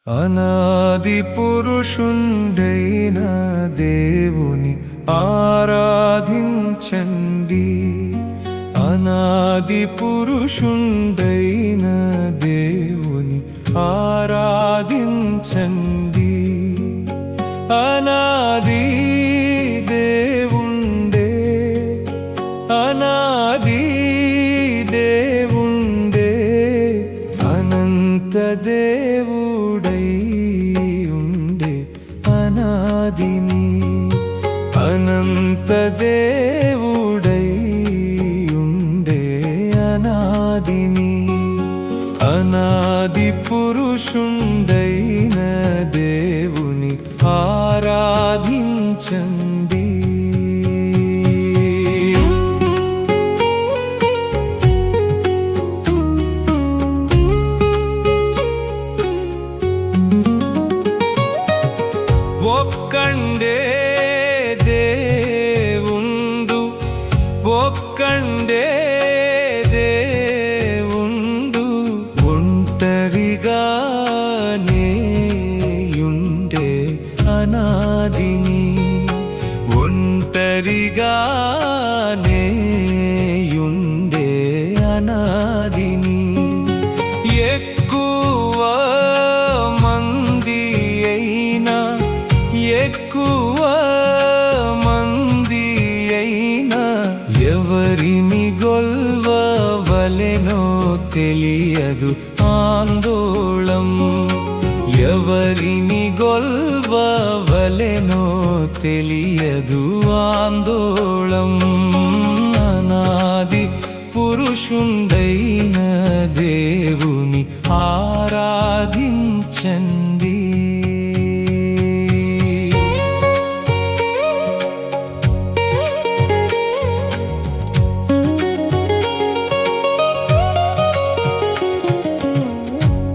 అనాది పురుషుండైన దేవుని ఆరాధించండి. అనాది పురుషుండైన దేవుని ఆరాధించండి. అనాది దేవుండే, అనాది దేవుండే, అనంత దేవుడై ఉండే అనాదిని. అనంత దేవుడై ఉండే అనాదిని. అనాది పురుషుండైన దేవుని ఆరాధించండి. ఒక్కండే దేవుండు, ఒక్కండే దేవుండు, ఒంటరిగానే యుండే అనాదిని. ఒంటరిగానే యుండే అనాదిని. ఎక్కువ మంది అయినా, ఎక్కువ మంది అయినా, ఎవరిని గొల్వవలెనో తెలియదు ఆందోళం. ఎవరిని గొల్వవలెనో తెలియదు ఆందోళం. అనాది పురుషుండైన దేవుని ఆరాధించండి.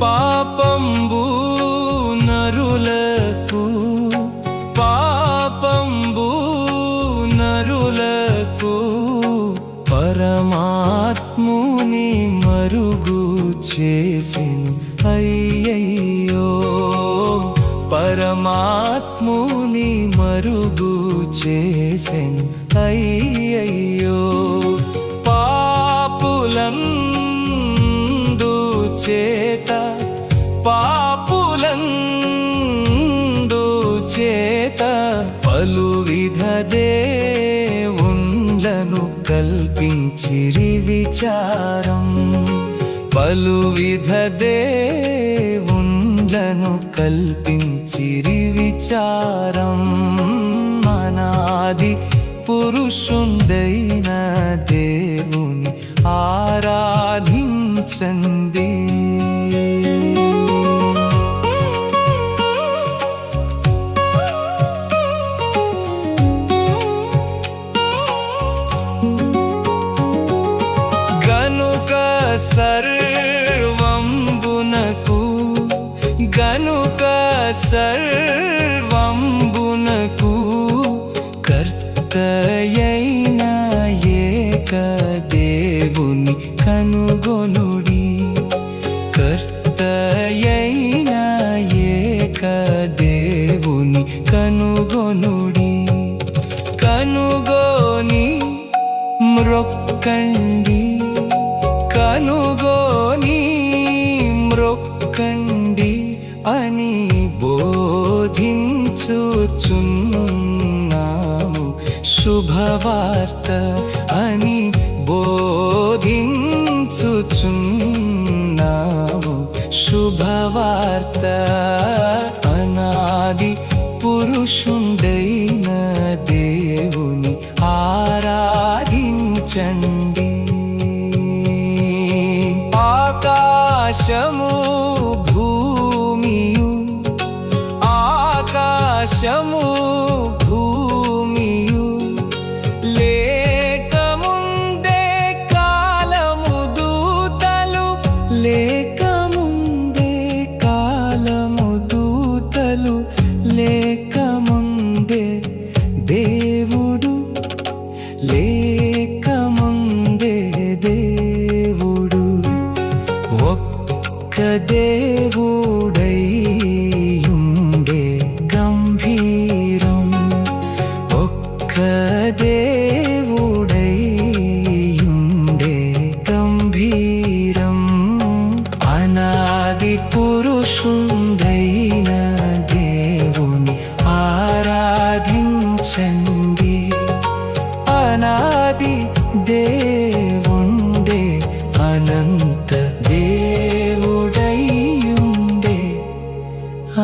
పాపంబు నరులకు, పాపంబు నరులకు, పరమాత్ముని మరుగు చేసెను అయ్యయ్యో. పరమాత్ముని మరుగు చేసెను అయ్యయ్యో. పాపులందు చేత, పాపులందు చేత పలువిధ దేవుండ్లను కల్పించిరి విచారం. పలువిధ దేవుండ్లను కల్పించిరి విచారం. అనాది పురుషుండైన దేవుని ఆరాధించండి. గనుక సర్వంబునకు, గనుక సర్వంబునకు కర్తయైన ఏక దేవుని కనుగొనుడి. కర్తయైన ఏక దేవుని కనుగొనుడి. కనుగోని మ్రొక్కండి, కనుగోని మ్రొక్కండి అని బోధించుచున్నాము. శుభవార్త అని బోధించుచున్నాము. శుభవార్త. అనాది పురుషుండైన దేవుని ఆరాధించండి. ఆకాశము భూమియు, ఆకాశము భూమియు లేకముందే కాలము దూతలు, లేకముందే కాలము దూతలు, లేకముందే దేవుడు, లేకముందే దేవుడు, ఒక్క దేవుడై అనాది దేవుండే అనంత దేవుడైయుండే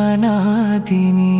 అనాదిని